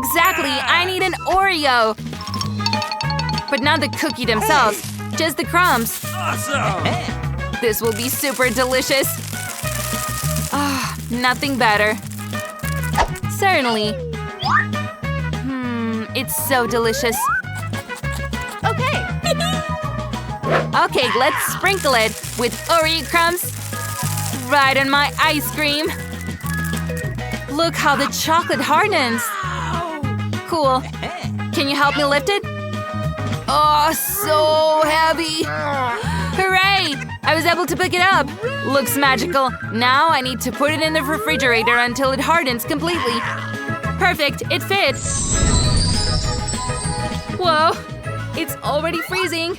Exactly! I need an Oreo! But not the cookie themselves, just the crumbs. Awesome! This will be super delicious. Ah, nothing better. Certainly. It's so delicious. Okay. Okay, let's sprinkle it with Oreo crumbs right on my ice cream. Look how the chocolate hardens. Cool. Can you help me lift it? Oh, so heavy. Hooray! I was able to pick it up. Looks magical. Now I need to put it in the refrigerator until it hardens completely. Perfect, it fits. Whoa, it's already freezing.